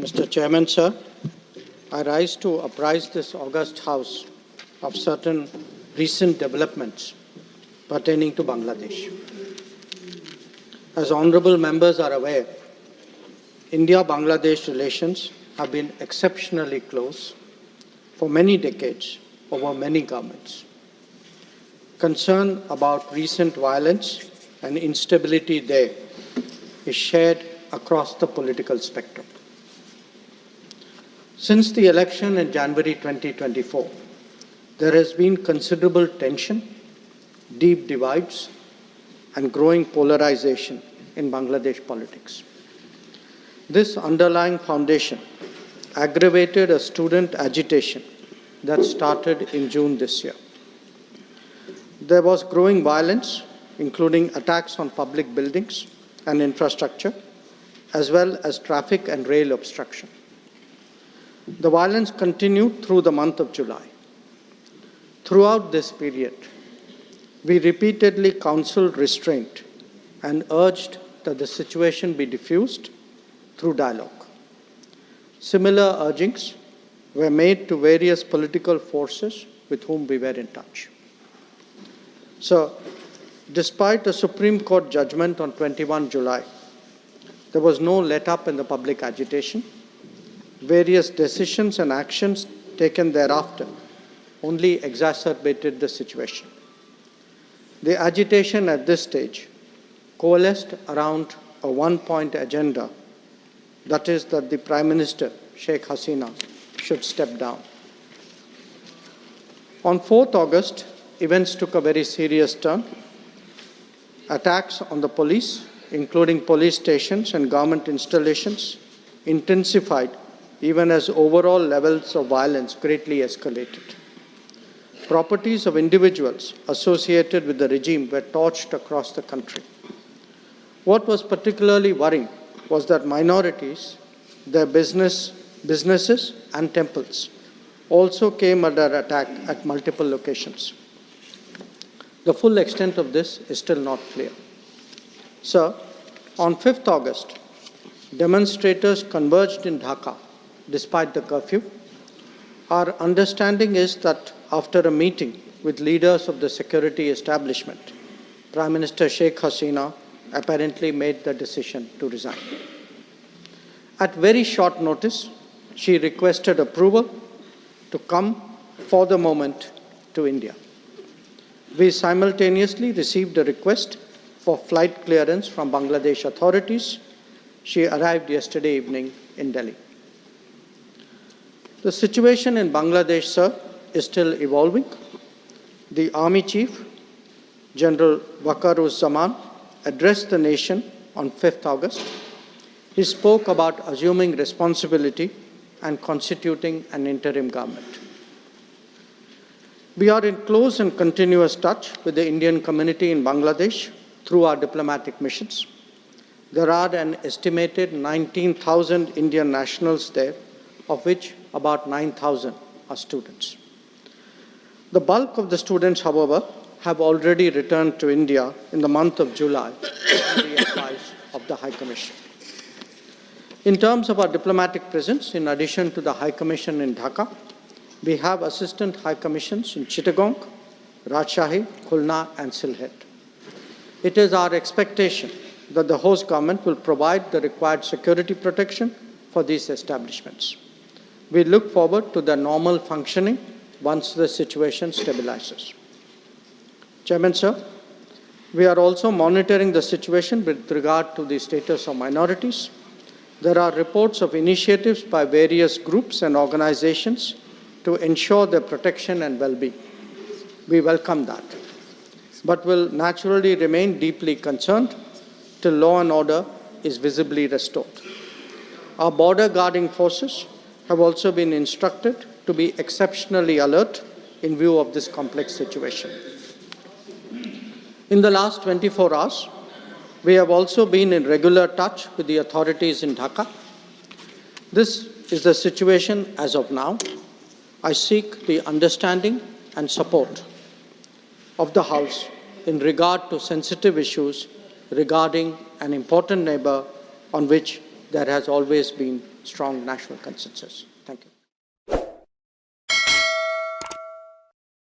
Mr. Chairman, sir, I rise to apprise this august House of certain recent developments pertaining to Bangladesh. As honourable members are aware, India-Bangladesh relations have been exceptionally close for many decades over many governments. Concern about recent violence and instability there is shared across the political spectrum. Since the election in January 2024, there has been considerable tension, deep divides, and growing polarization in Bangladesh politics. This underlying foundation aggravated a student agitation that started in June this year. There was growing violence, including attacks on public buildings and infrastructure, as well as traffic and rail obstruction. The violence continued through the month of July. Throughout this period, we repeatedly counseled restraint and urged that the situation be diffused through dialogue. Similar urgings were made to various political forces with whom we were in touch. So, despite a Supreme Court judgment on 21 July, there was no let-up in the public agitation. Various decisions and actions taken thereafter only exacerbated the situation. The agitation at this stage coalesced around a one-point agenda, that is that the Prime Minister Sheikh Hasina should step down. On 4th August, events took a very serious turn. Attacks on the police, including police stations and government installations, intensified even as overall levels of violence greatly escalated. Properties of individuals associated with the regime were torched across the country. What was particularly worrying was that minorities, their businesses and temples also came under attack at multiple locations. The full extent of this is still not clear. Sir, on 5th August, demonstrators converged in Dhaka despite the curfew. Our understanding is that after a meeting with leaders of the security establishment, Prime Minister Sheikh Hasina apparently made the decision to resign. At very short notice, she requested approval to come for the moment to India. We simultaneously received a request for flight clearance from Bangladesh authorities. She arrived yesterday evening in Delhi. The situation in Bangladesh, sir, is still evolving. The Army Chief, General Waqar-uz-Zaman, addressed the nation on 5th August. He spoke about assuming responsibility and constituting an interim government. We are in close and continuous touch with the Indian community in Bangladesh through our diplomatic missions. There are an estimated 19,000 Indian nationals there, of which about 9,000 are students. The bulk of the students, however, have already returned to India in the month of July on the advice of the High Commission. In terms of our diplomatic presence, in addition to the High Commission in Dhaka, we have Assistant High Commissions in Chittagong, Rajshahi, Khulna and Sylhet. It is our expectation that the host government will provide the required security protection for these establishments. We look forward to their normal functioning once the situation stabilizes. Chairman, sir, we are also monitoring the situation with regard to the status of minorities. There are reports of initiatives by various groups and organizations to ensure their protection and well-being. We welcome that, but will naturally remain deeply concerned till law and order is visibly restored. Our border guarding forces have also been instructed to be exceptionally alert in view of this complex situation. In the last 24 hours, we have also been in regular touch with the authorities in Dhaka. This is the situation as of now. I seek the understanding and support of the House in regard to sensitive issues regarding an important neighbour on which there has always been strong national consensus. Thank you.